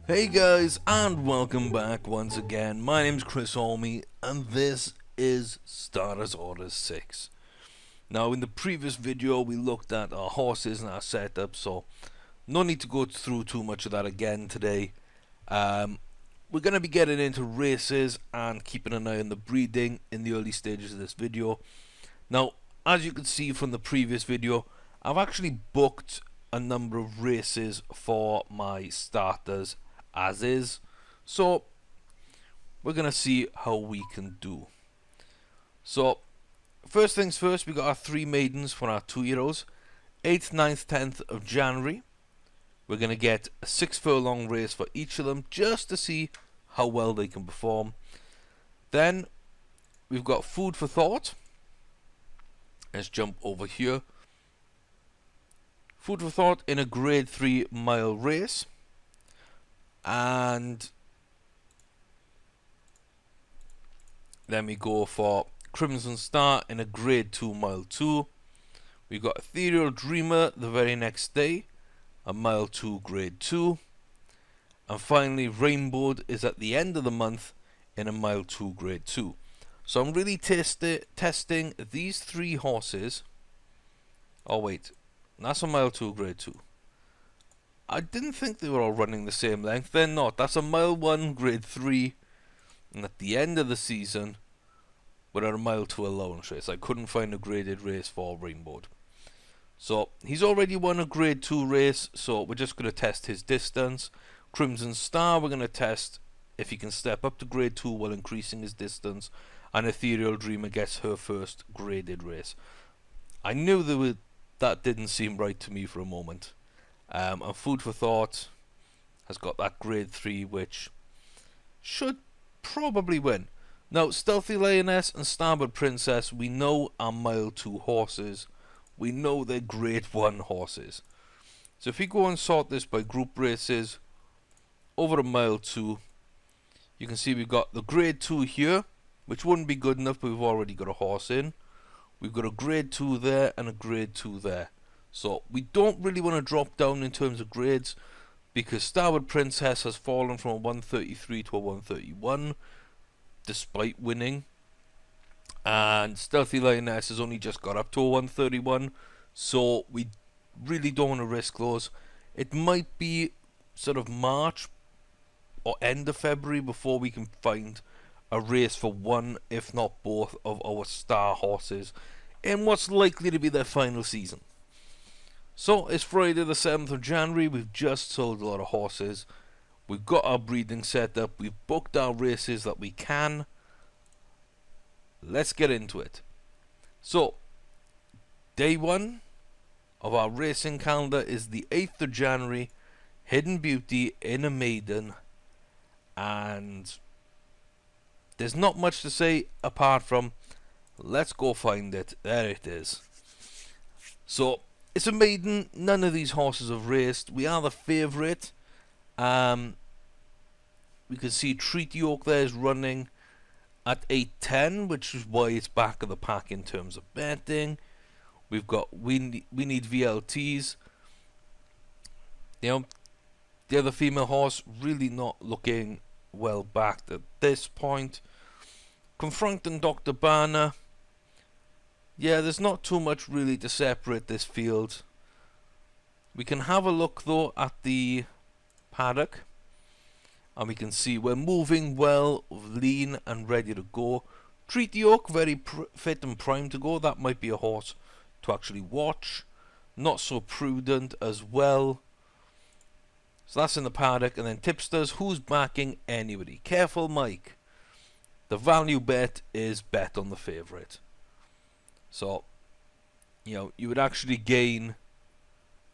Hey guys, and welcome back once again. My name's Chris Holme, and this is Starters Order 6. Now, in the previous video, we looked at our horses and our setup, so no need to go through too much of that again today. We're going to be getting into races and keeping an eye on the breeding in the early stages of this video. Now, as you can see from the previous video, I've actually booked a number of races for my starters as is, so we're gonna see how we can do. So first things first, we got our 3 maidens for our 2-year-olds. 8th, 9th, 10th of January, we're gonna get a 6 furlong race for each of them just to see how well they can perform. Then we've got food for thought. Let's jump over here. Food for thought in a grade 3 mile race. And then we go for Crimson Star in a grade 2 mile 2. We got Ethereal Dreamer the very next day, a mile 2 grade 2. And finally Rainbowed is at the end of the month in a mile 2 grade 2. So I'm really testing these 3 horses. Oh wait, that's a mile 2 grade 2. I didn't think they were all running the same length. They're not. That's a mile 1 grade 3. And at the end of the season, we're at a mile 2 allowance race. I couldn't find a graded race for Rainbowed. So he's already won a grade 2 race, so we're just going to test his distance. Crimson Star, we're going to test if he can step up to grade 2 while increasing his distance. And Ethereal Dreamer gets her first graded race. I knew that didn't seem right to me for a moment. And Food for Thought has got that grade 3, which should probably win. Now, Stealthy Lioness and Starboard Princess, we know are mile 2 horses. We know they're grade 1 horses. So if we go and sort this by group races, over a mile 2, you can see we've got the grade 2 here, which wouldn't be good enough, but we've already got a horse in. We've got a grade 2 there and a grade 2 there. So we don't really want to drop down in terms of grades, because Starboard Princess has fallen from a 133 to a 131 despite winning, and Stealthy Lioness has only just got up to a 131, so we really don't want to risk those. It might be sort of March or end of February before we can find a race for one, if not both, of our star horses in what's likely to be their final season. So it's Friday the 7th of January, we've just sold a lot of horses, we've got our breeding set up, we've booked our races that we can. Let's get into it. So, day 1 of our racing calendar is the 8th of January, Hidden Beauty in a maiden, and there's not much to say apart from let's go find it. There it is. So, it's a maiden. None of these horses have raced. We are the favourite. We can see Treaty Oak there is running at 8.10, which is why it's back of the pack in terms of betting. We've got we need VLTs. You know, the other female horse really not looking well backed at this point. Confronting Dr. Banner. Yeah, there's not too much really to separate this field. We can have a look though at the paddock, and we can see we're moving well, lean and ready to go. Treaty Oak, very fit and primed to go. That might be a horse to actually watch. Not so prudent as well. So that's in the paddock. And then Tipsters, who's backing anybody? Careful Mike. The value bet is bet on the favourite. So, you know, you would actually gain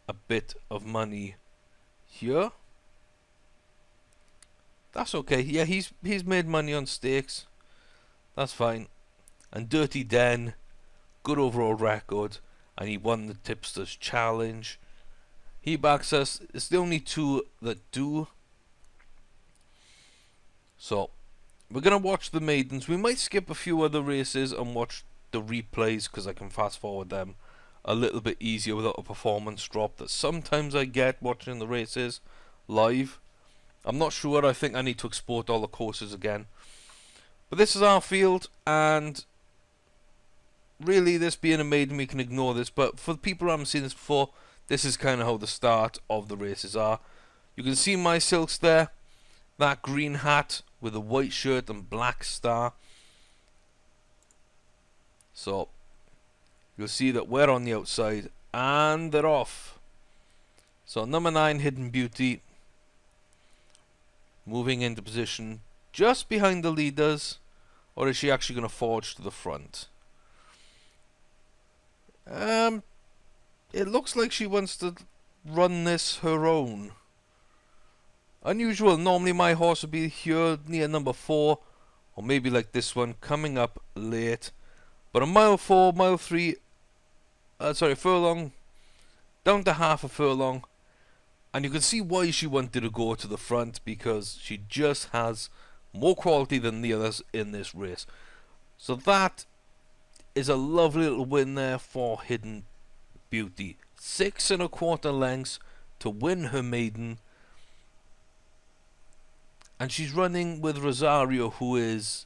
a bit of money here. That's okay. Yeah, he's made money on stakes. That's fine. And Dirty Den, good overall record, and he won the Tipsters Challenge. He backs us. It's the only 2 that do. So, we're going to watch the maidens. We might skip a few other races and watch the replays, because I can fast forward them a little bit easier without a performance drop that sometimes I get watching the races live. I'm not sure. I think I need to export all the courses again. But this is our field, and really, this being a maiden, we can ignore this. But for the people who haven't seen this before, this is kind of how the start of the races are. You can see my silks there. That green hat with a white shirt and black star. So you'll see that we're on the outside and they're off. So number 9, Hidden Beauty, moving into position just behind the leaders. Or is she actually going to forge to the front? It looks like she wants to run this her own. Unusual. Normally my horse would be here near number 4, or maybe like this one coming up late. But a mile 4, mile 3, furlong, down to half a furlong, and you can see why she wanted to go to the front, because she just has more quality than the others in this race. So that is a lovely little win there for Hidden Beauty. 6 1/4 lengths to win her maiden. And she's running with Rosario, who is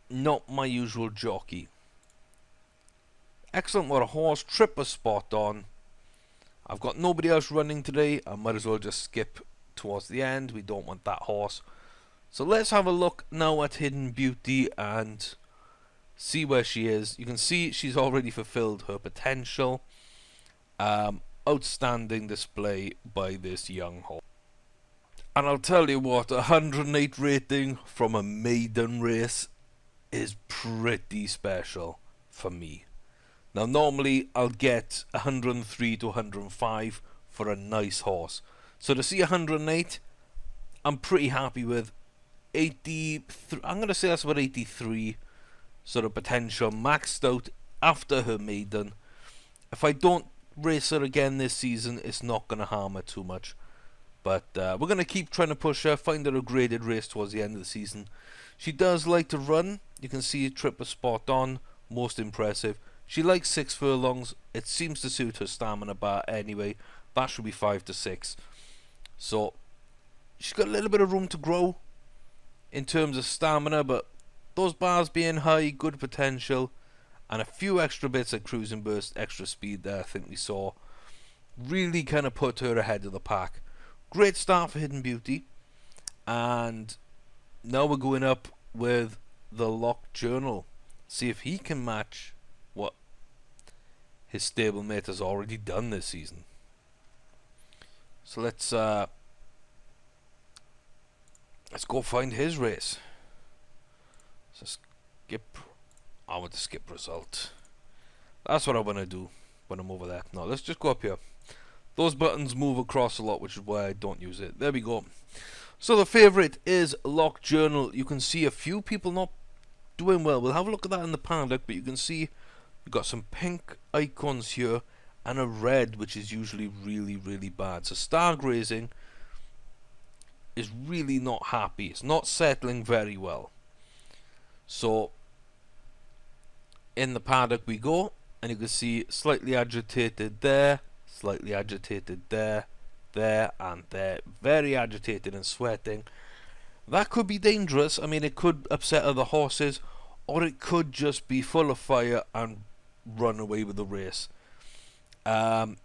not my usual jockey. Excellent, what a horse. Tripper spot on. I've got nobody else running today. I might as well just skip towards the end. We don't want that horse. So let's have a look now at Hidden Beauty and see where she is. You can see she's already fulfilled her potential. Outstanding display by this young horse. And I'll tell you what, 108 rating from a maiden race is pretty special for me. Now normally I'll get 103 to 105 for a nice horse. So to see 108, I'm pretty happy with. 83, I'm going to say that's about 83 sort of potential maxed out after her maiden. If I don't race her again this season, it's not going to harm her too much. But we're going to keep trying to push her, find her a graded race towards the end of the season. She does like to run. You can see Tripper spot on, most impressive. She likes 6 furlongs. It seems to suit her stamina bar anyway. That should be 5 to 6. So she's got a little bit of room to grow in terms of stamina, but those bars being high, good potential, and a few extra bits of cruising burst, extra speed there I think we saw, really kind of put her ahead of the pack. Great start for Hidden Beauty, and now we're going up with the Locked Journal. See if he can match what his stablemate has already done this season. So let's go find his race. So skip. I want to skip result. That's what I want to do when I'm over there. No, let's just go up here. Those buttons move across a lot, which is why I don't use it. There we go. So the favourite is Locked Journal. You can see a few people not doing well. We'll have a look at that in the paddock, but you can see you've got some pink icons here and a red, which is usually really, really bad. So Star Grazing is really not happy. It's not settling very well. So in the paddock we go, and you can see slightly agitated there, slightly agitated there, there and there, very agitated and sweating. That could be dangerous. I mean, it could upset other horses, or it could just be full of fire and run away with the race. That's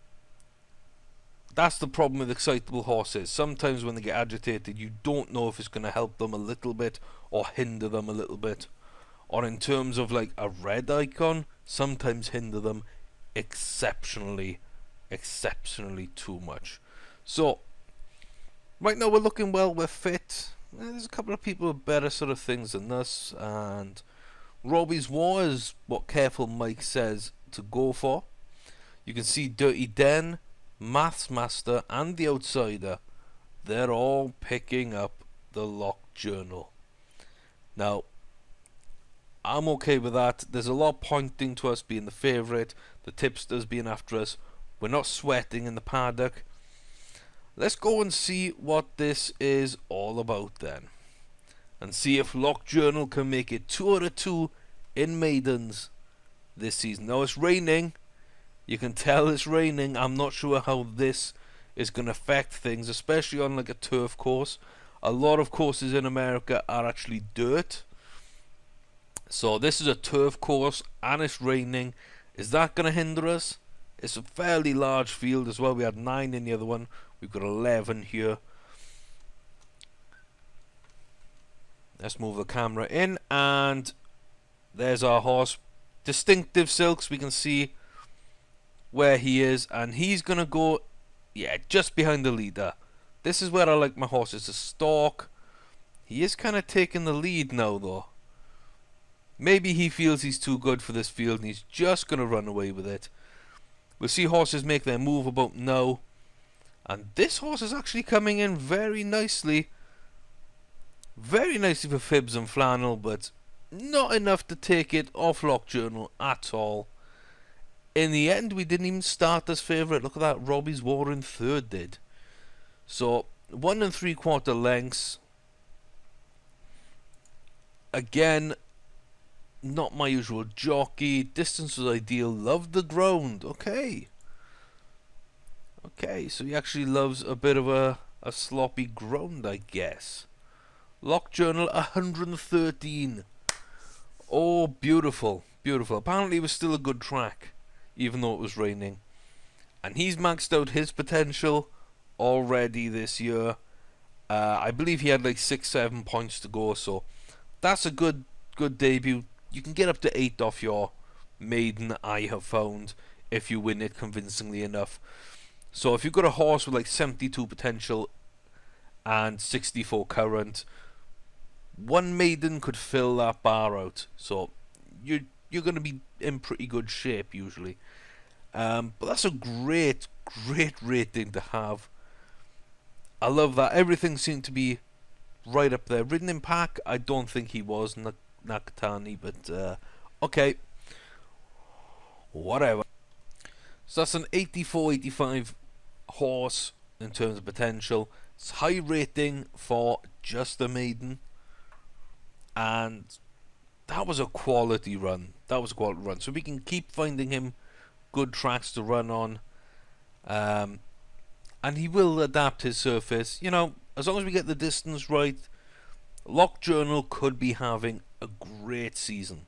the problem with excitable horses. Sometimes when they get agitated, you don't know if it's going to help them a little bit or hinder them a little bit. Or in terms of like a red icon, sometimes hinder them exceptionally too much. So right now we're looking well, we're fit. There's a couple of people with better sort of things than us, and Robbie's War is what Careful Mike says to go for. You can see Dirty Den, Maths Master and The Outsider. They're all picking up the Locked Journal. Now I'm okay with that. There's a lot pointing to us being the favourite, the tipsters being after us. We're not sweating in the paddock. Let's go and see what this is all about then, and see if Locked Journal can make it 2 out of 2 in maidens this season. Now it's raining. You can tell it's raining. I'm not sure how this is going to affect things, especially on like a turf course. A lot of courses in America are actually dirt. So this is a turf course and it's raining. Is that going to hinder us? It's a fairly large field as well. We had 9 in the other one. We've got 11 here. Let's move the camera in, and there's our horse. Distinctive silks. We can see where he is, and he's going to go, yeah, just behind the leader. This is where I like my horses to stalk. He is kind of taking the lead now, though. Maybe he feels he's too good for this field, and he's just going to run away with it. We'll see horses make their move about now. And this horse is actually coming in very nicely. Very nicely for Fibs and Flannel, but not enough to take it off Lock Journal at all. In the end, we didn't even start as favourite. Look at that, Robbie's War in third did. So, 1 3/4 lengths. Again, not my usual jockey. Distance was ideal. Loved the ground. Okay. Okay, so he actually loves a bit of a sloppy ground, I guess. Lock Journal 113. Oh, beautiful. Beautiful. Apparently it was still a good track, even though it was raining. And he's maxed out his potential already this year. I believe he had like 6-7 points to go, so that's a good debut. You can get up to 8 off your maiden, I have found, if you win it convincingly enough. So if you've got a horse with like 72 potential and 64 current, one maiden could fill that bar out. So you're going to be in pretty good shape usually. But that's a great rating to have. I love that. Everything seemed to be right up there. Ridden in pack, I don't think he was Nakatani, but okay, whatever. So that's an 84-85 horse in terms of potential. It's high rating for just a maiden, and that was a quality run. So we can keep finding him good tracks to run on, and he will adapt his surface. You know, as long as we get the distance right, Lock Journal could be having a great season.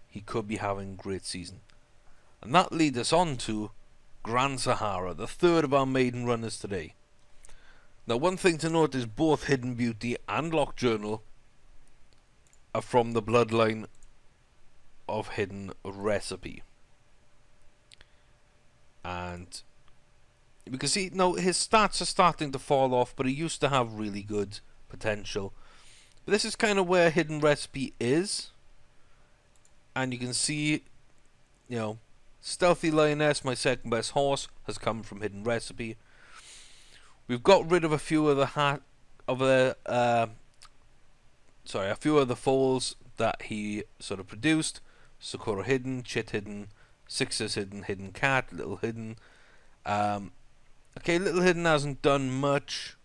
He could be having a great season. And that leads us on to Grand Sahara, the third of our maiden runners today. Now, one thing to note is both Hidden Beauty and Lock Journal are from the bloodline of Hidden Recipe. And you can see now his stats are starting to fall off, but he used to have really good potential. But this is kind of where Hidden Recipe is. And you can see, you know, Stealthy Lioness, my second best horse, has come from Hidden Recipe. We've got rid of a few of the a few of the foals that he sort of produced. Socorro Hidden, Chit Hidden, Sixes Hidden, Hidden Cat, Little Hidden. Okay, Little Hidden hasn't done much.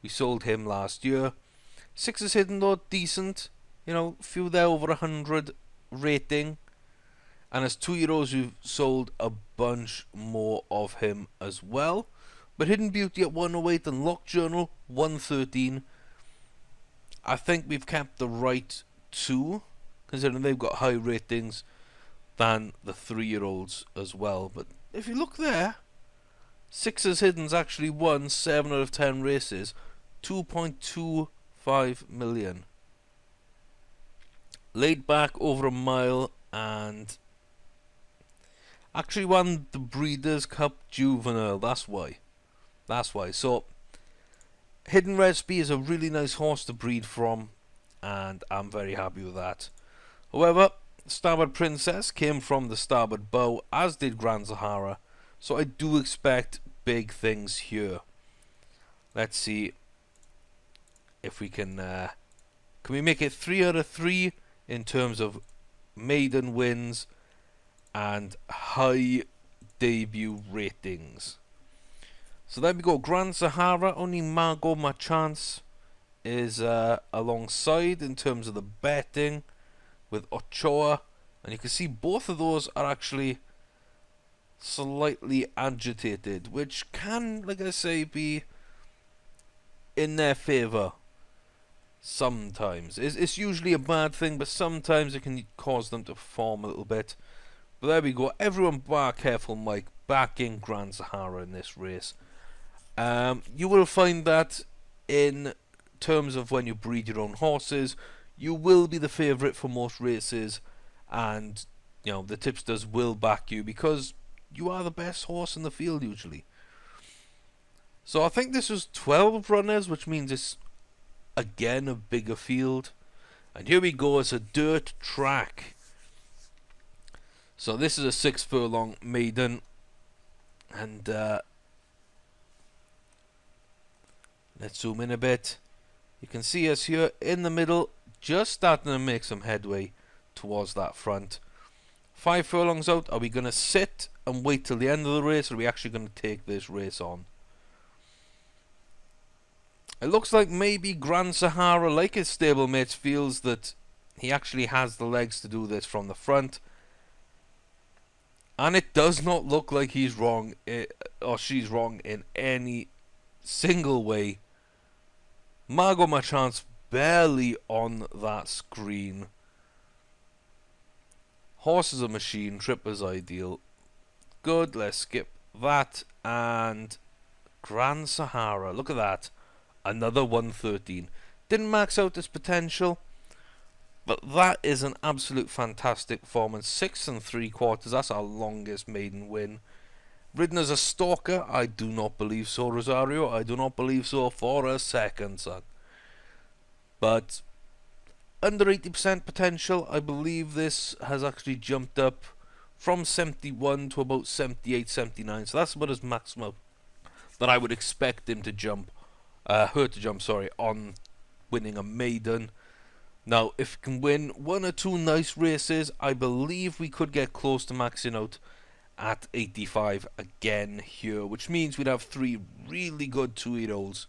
We sold him last year. Sixes Hidden though, decent. You know, a few there over 100 rating. And as 2-year-olds, we've sold a bunch more of him as well. But Hidden Beauty at 108 and Lock Journal 113. I think we've kept the right two, considering they've got high ratings than the 3-year-olds as well. But if you look there, Sixes Hidden's actually won 7 out of 10 races, 2.25 million. Laid back over a mile and actually won the Breeders' Cup Juvenile. That's why. So Hidden Recipe is a really nice horse to breed from, and I'm very happy with that. However, Starboard Princess came from the Starboard Bow, as did Grand Sahara, so I do expect big things here. Let's see if we can we make it 3 out of 3 in terms of maiden wins and high debut ratings. So there we go. Grand Sahara, only Margot Machance is alongside in terms of the betting with Ochoa, and you can see both of those are actually slightly agitated, which can, like I say, be in their favour sometimes. It's usually a bad thing, but sometimes it can cause them to perform a little bit. But there we go. Everyone bar careful, Mike, back in Grand Sahara in this race. You will find that in terms of when you breed your own horses, you will be the favourite for most races, and you know the tipsters will back you because you are the best horse in the field usually. So I think this was 12 runners, which means it's again a bigger field. And here we go, it's a dirt track. So this is a 6 furlong maiden, and let's zoom in a bit. You can see us here in the middle, just starting to make some headway towards that front. 5 furlongs out, are we going to sit and wait till the end of the race, or are we actually going to take this race on? It looks like maybe Grand Sahara, like his stablemates, feels that he actually has the legs to do this from the front. And it does not look like he's wrong, or she's wrong in any single way. Margot Marchant's barely on that screen. Horse is a machine, trip is ideal. Good, let's skip that. And Grand Sahara, look at that. Another 113. Didn't max out its potential, but that is an absolute fantastic performance. 6 3/4, that's our longest maiden win. Ridden as a stalker? I do not believe so, Rosario. I do not believe so for a second, son. But under 80% potential, I believe this has actually jumped up from 71 to about 78, 79. So that's about as maximum that I would expect him to jump. Her to jump, sorry, on winning a maiden. Now, if he can win 1 or 2 nice races, I believe we could get close to maxing out at 85 again here, which means we'd have 3 really good 2-year-olds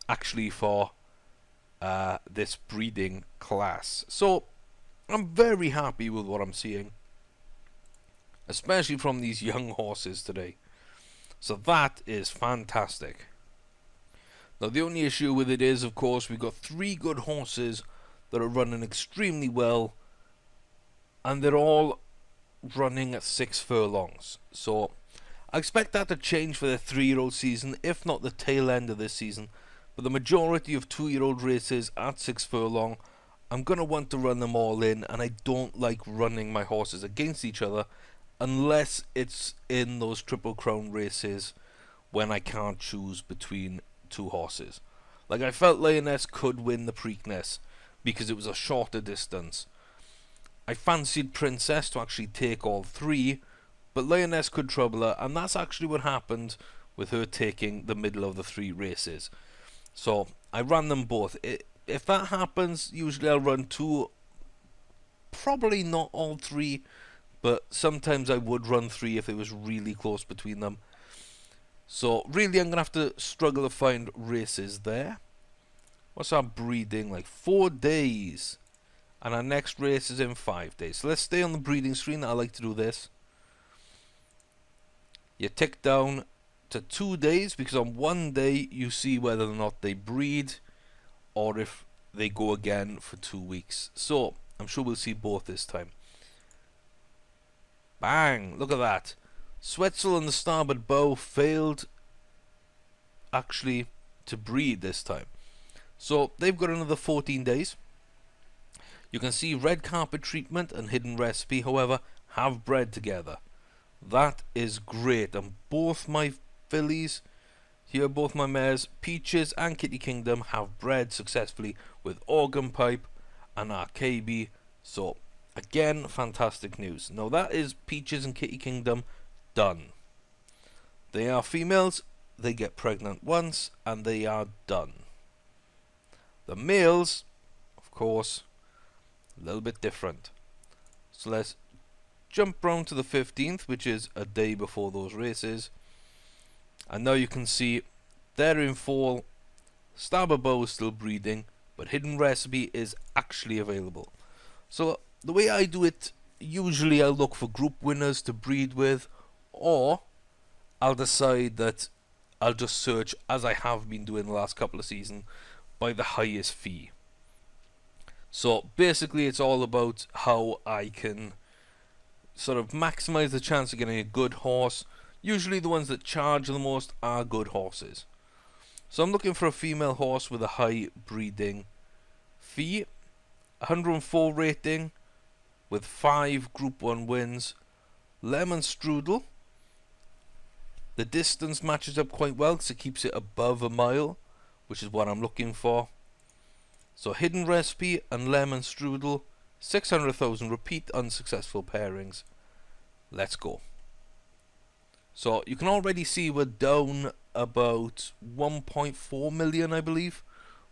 actually for this breeding class. So I'm very happy with what I'm seeing, especially from these young horses today. So that is fantastic. Now the only issue with it is, of course, we've got 3 good horses that are running extremely well, and they're all running at 6 furlongs. So I expect that to change for the 3-year-old season, if not the tail end of this season. But the majority of 2-year-old races at 6 furlong, I'm going to want to run them all in, and I don't like running my horses against each other unless it's in those Triple Crown races when I can't choose between 2 horses. Like, I felt Lioness could win the Preakness because it was a shorter distance. I fancied Princess to actually take all 3, but Lioness could trouble her, and that's actually what happened with her taking the middle of the 3 races. So I ran them both. If that happens, usually I'll run 2, probably not all 3, but sometimes I would run 3 if it was really close between them. So really I'm going to have to struggle to find races there. What's our breeding like? 4 days. And our next race is in 5 days. So let's stay on the breeding screen. I like to do this. You tick down to 2 days, because on 1 day you see whether or not they breed or if they go again for 2 weeks. So I'm sure we'll see both this time. Bang! Look at that. Swetzel and the starboard bow failed actually to breed this time. So they've got another 14 days. You can see Red Carpet Treatment and Hidden Recipe, however, have bred together. That is great. And both my fillies here, both my mares, Peaches and Kitty Kingdom, have bred successfully with Organ Pipe and RKB. So again, fantastic news. Now that is Peaches and Kitty Kingdom done. They are females, they get pregnant once, and they are done. The males, of course, a little bit different. So let's jump round to the 15th, which is a day before those races. And now you can see they're in fall. Starboard Bow is still breeding, but Hidden Recipe is actually available. So the way I do it, usually I look for group winners to breed with, or I'll decide that I'll just search, as I have been doing the last couple of seasons, by the highest fee. So basically it's all about how I can sort of maximize the chance of getting a good horse. Usually the ones that charge the most are good horses. So I'm looking for a female horse with a high breeding fee, 104 rating with 5 Group 1 wins. Lemon Strudel. The distance matches up quite well because it keeps it above a mile, which is what I'm looking for. So Hidden Recipe and Lemon Strudel, 600,000 repeat unsuccessful pairings. Let's go. So you can already see we're down about 1.4 million, I believe.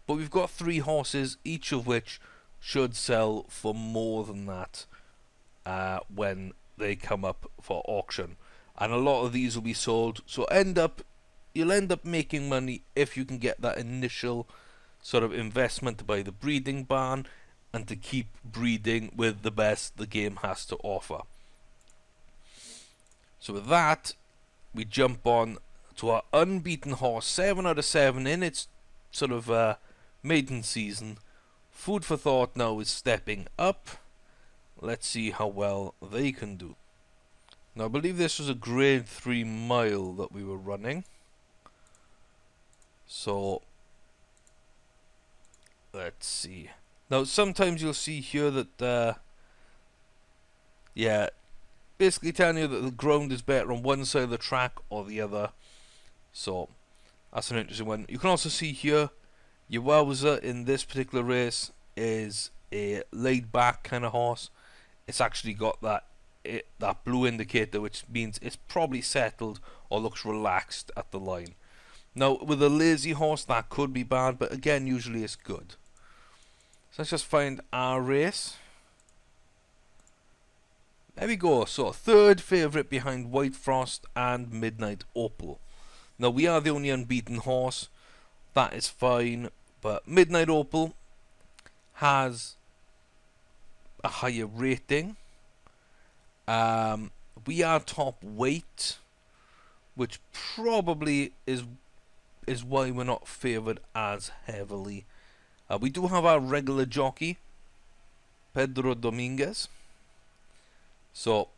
But we've got 3 horses, each of which should sell for more than that when they come up for auction. And a lot of these will be sold. So you'll end up making money if you can get that initial sort of investment to buy the breeding barn and to keep breeding with the best the game has to offer. So with that, we jump on to our unbeaten horse, 7 out of 7 in its sort of maiden season. Food for thought now is stepping up. Let's see how well they can do. Now I believe this was a grade 3 mile that we were running. So let's see. Now sometimes you'll see here that basically telling you that the ground is better on one side of the track or the other. So that's an interesting one. You can also see here Yawowza in this particular race is a laid back kind of horse. It's actually got that blue indicator, which means it's probably settled or looks relaxed at the line. Now with a lazy horse that could be bad, but again usually it's good. So let's just find our race. There we go. So third favourite behind White Frost and Midnight Opal. Now we are the only unbeaten horse. That is fine, but Midnight Opal has a higher rating. We are top weight, which probably is why we're not favoured as heavily. We do have our regular jockey, Pedro Dominguez. So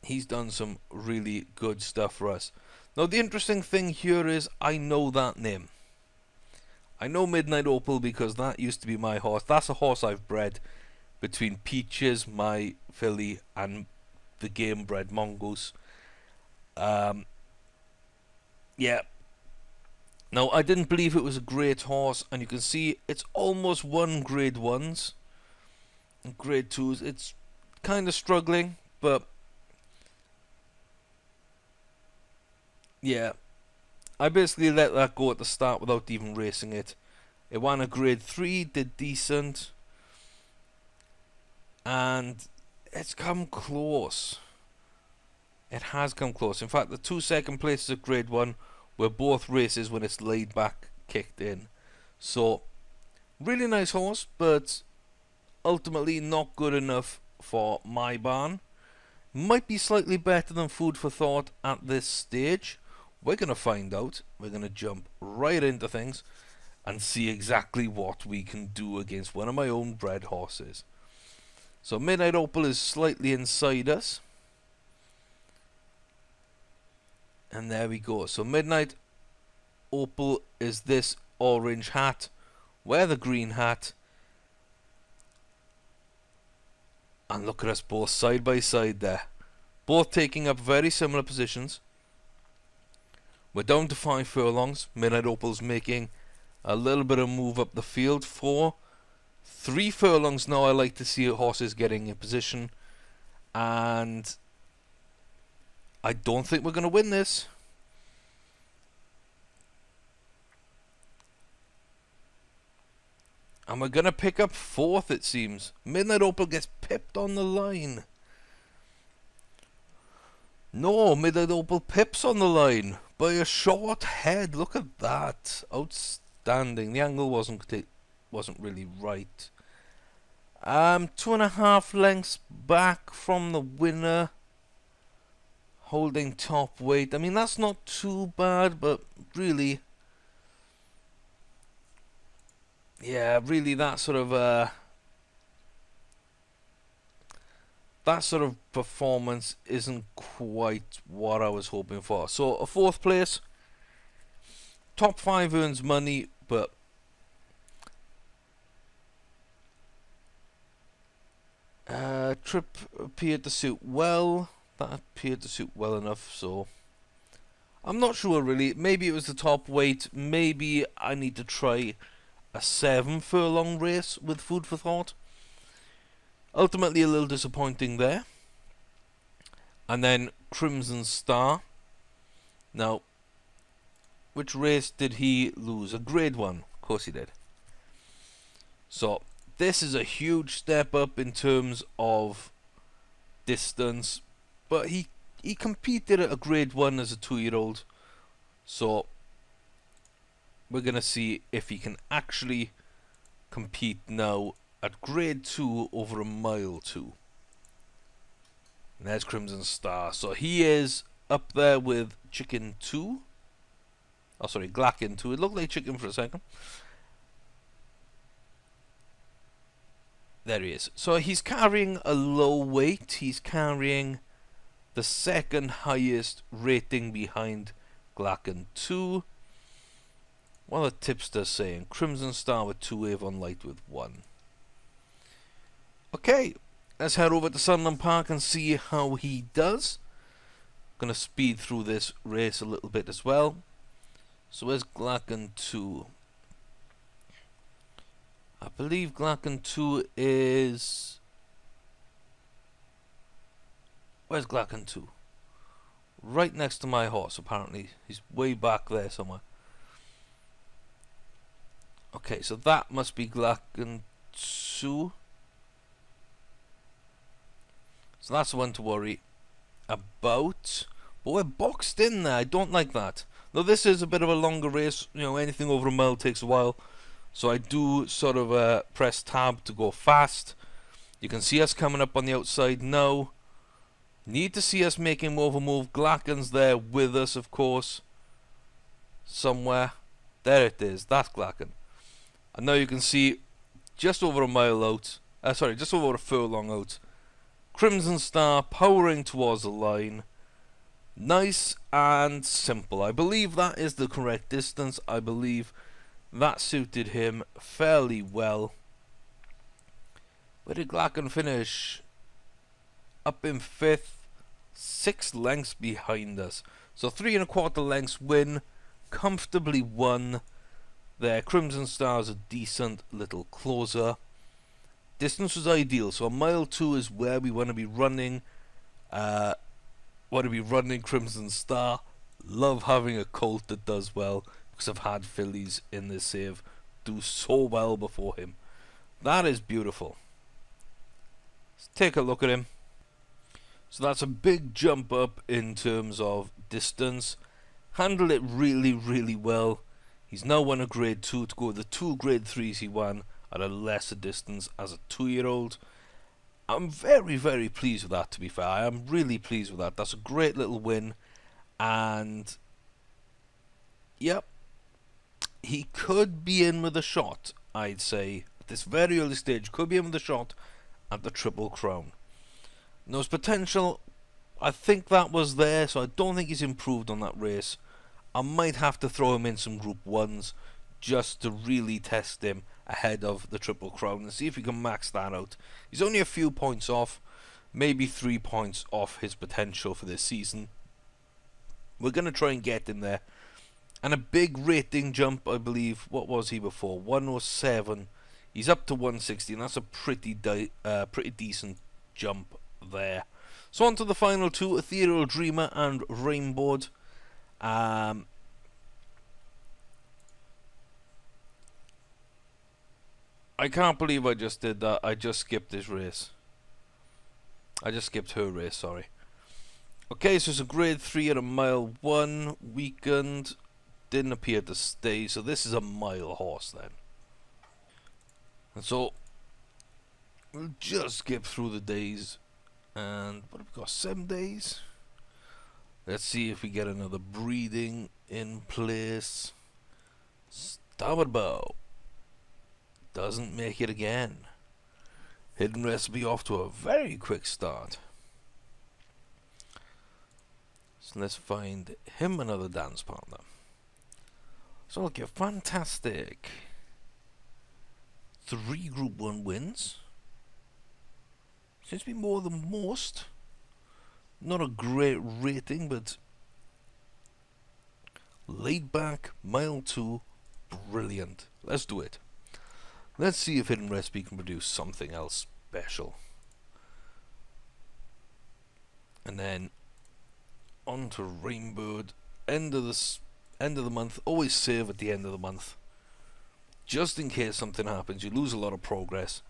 he's done some really good stuff for us. Now the interesting thing here is I know that name. I know Midnight Opal because that used to be my horse. That's a horse I've bred between Peaches, my filly, and the game bred Mongoose. Yeah. Now I didn't believe it was a great horse, and you can see it's almost won grade 1s. And grade 2s, it's kind of struggling, but yeah, I basically let that go at the start without even racing it. It won a grade 3, did decent, and it's come close. It has come close. In fact, the 2 second places of grade 1 were both races when it's laid back kicked in. So really nice horse, but ultimately not good enough for my barn. Might be slightly better than Food for Thought at this stage. We're going to find out. We're going to jump right into things and see exactly what we can do against one of my own bred horses. So Midnight Opal is slightly inside us. And there we go. So Midnight Opal is this orange hat. Wear the green hat. And look at us both side by side there. Both taking up very similar positions. We're down to 5 furlongs. Midnight Opal's making a little bit of move up the field. 3 furlongs now I like to see horses getting in position. And I don't think we're going to win this. And we're going to pick up 4th, it seems. Midnight Opal gets pipped on the line. No, Midnight Opal pips on the line by a short head. Look at that. Outstanding. The angle wasn't really right. 2.5 lengths back from the winner. holding top weight. I mean, that's not too bad, but really, yeah, really that sort of performance isn't quite what I was hoping for. So a 4th place, top 5 earns money, but trip appeared to suit well. That appeared to suit well enough, so I'm not sure really. Maybe it was the top weight. Maybe I need to try a 7 furlong race with food for thought. Ultimately a little disappointing there. And then Crimson Star. Now, which race did he lose? A grade 1. Of course he did. So, this is a huge step up in terms of distance. But he competed at a grade 1 as a 2-year-old. So, we're going to see if he can actually compete now at grade 2 over a mile 2. And there's Crimson Star. So he is up there with Chicken 2. Oh, sorry, Glacken 2. It looked like Chicken for a second. There he is. So he's carrying a low weight. He's carrying the 2nd highest rating behind Glacken 2. What are the tipsters saying? Crimson Star with 2, Avon Light with 1. Okay, let's head over to Sunland Park and see how he does. Gonna speed through this race a little bit as well. So where's Glacken 2? I believe Glacken 2 is... Where's Glacken 2? Right next to my horse, apparently. He's way back there somewhere. Okay, so that must be Glacken 2. So that's the one to worry about. But we're boxed in there. I don't like that. Though this is a bit of a longer race. You know, anything over a mile takes a while. So I do sort of press tab to go fast. You can see us coming up on the outside now. Need to see us making more of a move. Glacken's there with us, of course. Somewhere. There it is. That's Glacken. And now you can see just over a mile out. Sorry, just over a furlong out. Crimson Star powering towards the line. Nice and simple. I believe that is the correct distance. I believe that suited him fairly well. Where did Glacken finish? Up in 5th. 6 lengths behind us. So 3 1/4 lengths win. Comfortably won. There, Crimson Star is a decent little closer. Distance was ideal, so a mile 2 is where we want to be running. Crimson Star. Love having a colt that does well, because I've had fillies in this save do so well before him. That is beautiful. Let's take a look at him. So that's a big jump up in terms of distance. Handled it really, really well. He's now won a grade 2 to go with the 2 grade 3s he won at a lesser distance as a 2-year-old. I'm very, very pleased with that, to be fair. I am really pleased with that. That's a great little win. And, yep, he could be in with a shot, I'd say. At this very early stage, could be in with a shot at the Triple Crown. Knows potential. I think that was there, so I don't think he's improved on that race. I might have to throw him in some Group 1s just to really test him ahead of the Triple Crown and see if we can max that out. He's only a few points off, maybe 3 points off his potential for this season. We're going to try and get him there. And a big rating jump, I believe. What was he before? 107. He's up to 160, and that's a pretty decent jump there. So on to the final 2, Ethereal Dreamer and Rainbowed. I can't believe I just did that. I just skipped this race. I just skipped her race, sorry. Okay, so it's a grade 3 at a mile 1. Weakened. Didn't appear to stay. So this is a mile horse then. And so we'll just skip through the days. And what have we got? 7 days? Let's see if we get another breeding in place. Starboard bow. Doesn't make it again. Hidden recipe off to a very quick start. So let's find him another dance partner. So look, you're fantastic. 3 Group 1 wins. Seems to be more than most. Not a great rating, but laid back, mile 2, brilliant. Let's do it. Let's see if Hidden Recipe can produce something else special. And then on to Rainbird. End of the month. Always save at the end of the month, just in case something happens. You lose a lot of progress,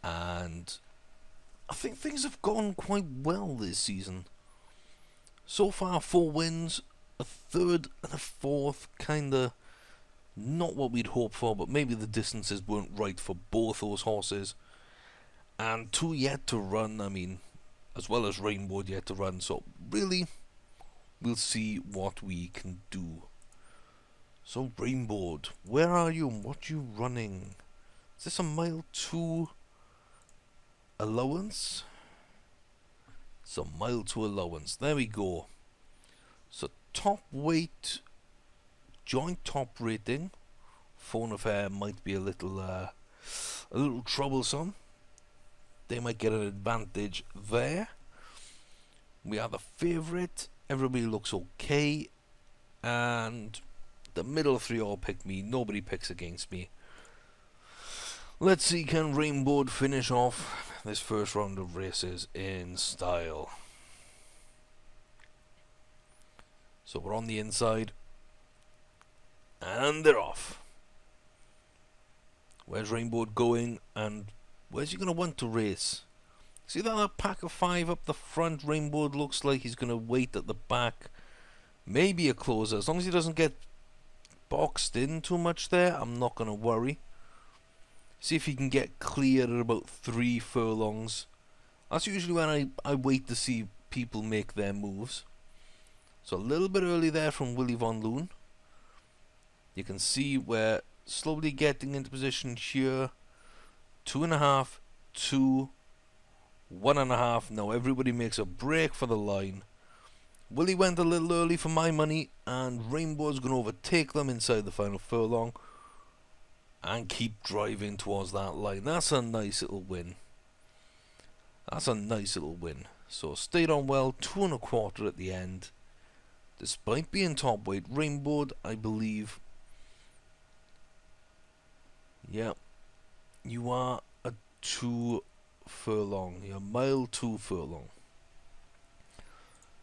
and I think things have gone quite well this season. So far, 4 wins, a 3rd and a 4th, kinda not what we'd hoped for, but maybe the distances weren't right for both those horses. And 2 yet to run, I mean, as well as Rainbow yet to run, so really, we'll see what we can do. So Rainbow, where are you and what are you running? Is this a mile 2 allowance? It's a mile 2 allowance, there we go. So top weight, joint top rating, Phone Affair might be a little troublesome. They might get an advantage there. We are the favourite. Everybody looks okay. And the middle 3 all pick me. Nobody picks against me. Let's see, can Rainbow finish off this first round of races in style. So we're on the inside. And they're off. Where's Rainbow going, and where's he going to want to race? See that pack of 5 up the front? Rainbow looks like he's going to wait at the back. Maybe a closer. As long as he doesn't get boxed in too much there, I'm not going to worry. See if he can get clear at about 3 furlongs. That's usually when I wait to see people make their moves. So a little bit early there from Willie Von Loon. You can see we're slowly getting into position here. 2.5, 2, 1.5. Now everybody makes a break for the line. Willie went a little early for my money, and Rainbow's going to overtake them inside the final furlong and keep driving towards that line. That's a nice little win. That's a nice little win. So stayed on well, 2.25 at the end. Despite being top weight, Rainbow, I believe. Yeah, you are a 2 furlong. You're mile 2 furlong.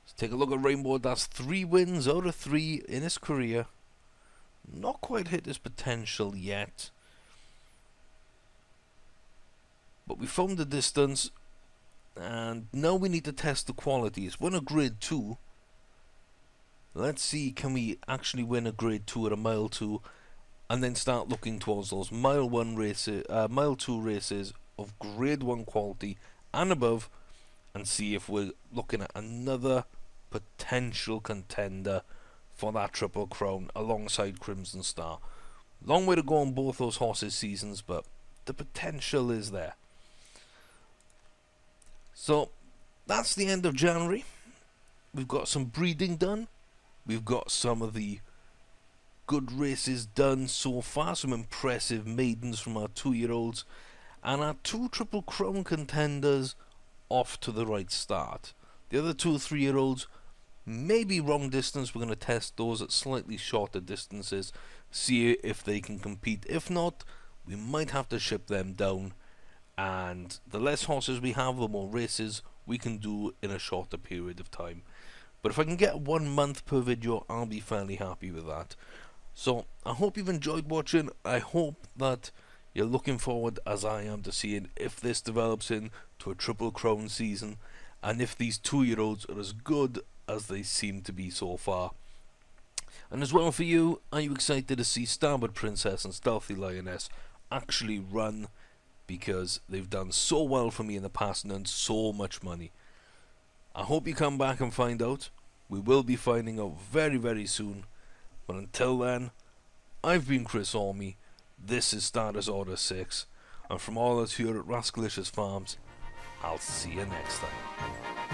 Let's take a look at Rainbow. That's 3 wins out of 3 in his career. Not quite hit his potential yet. But we found the distance. And now we need to test the qualities. Win a grade 2. Let's see, can we actually win a grade 2 at a mile 2? And then start looking towards those mile 2 races of grade 1 quality and above, and see if we're looking at another potential contender for that Triple Crown alongside Crimson Star. Long way to go on both those horses' seasons, but the potential is there. So that's the end of January. We've got some breeding done. We've got some of the good races done so far, some impressive maidens from our 2-year-olds, and our 2 Triple Crown contenders off to the right start. The other 2 3-year-olds, maybe wrong distance. We're going to test those at slightly shorter distances, see if they can compete. If not, we might have to ship them down, and the less horses we have, the more races we can do in a shorter period of time. But if I can get 1 month per video, I'll be fairly happy with that. So I hope you've enjoyed watching. I hope that you're looking forward, as I am, to seeing if this develops into a Triple Crown season, and if these 2-year-olds are as good as they seem to be so far. And as well for you, are you excited to see Starboard Princess and Stealthy Lioness actually run, because they've done so well for me in the past and earned so much money? I hope you come back and find out. We will be finding out very, very soon. But until then, I've been Chris Orme. This is Starters Order 6. And from all us here at Rascalicious Farms, I'll see you next time.